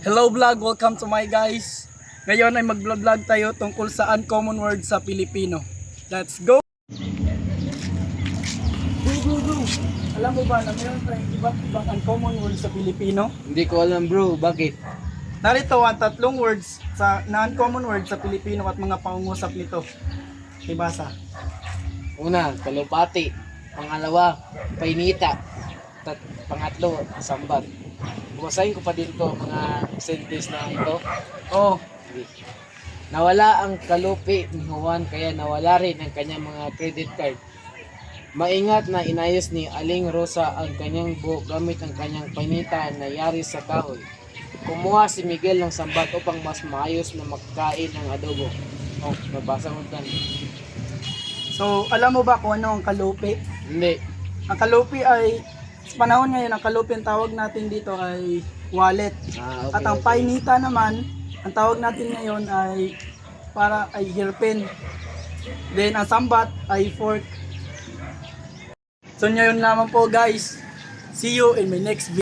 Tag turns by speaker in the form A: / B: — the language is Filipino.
A: Hello vlog, welcome to my guys. Ngayon ay mag-vlog tayo tungkol sa uncommon word sa Pilipino. Let's go! Go! Alam mo ba na mayroon tayong iba't ibang uncommon word sa Pilipino?
B: Hindi ko alam bro, bakit?
A: Narito ang tatlong words na uncommon word sa Pilipino at mga pangungusap nito. Ibasa.
B: Una, kalupati. Pangalawa, painita. Pangatlo, sambat. Bumasahin ko pa din to mga sentence na ito.
A: Oh,
B: Nawala ang kalupi ni Juan kaya nawala rin ang kanyang mga credit card. Maingat na inayos ni Aling Rosa ang kanyang buhok gamit ang kanyang painita na yari sa kahoy. Kumuha si Miguel ng sambat upang mas maayos na makakain ng adobo. Oh, nabasa mo yan.
A: so alam mo ba kung ano ang kalupi?
B: Hindi.
A: Ang kalupi ay, sa panahon ngayon, ang kalupi ang tawag natin dito ay wallet.
B: Okay,
A: At ang painita naman, ang tawag natin ngayon ay hairpin. Then ang sambat ay fork. So ngayon lamang po guys. See you in my next video.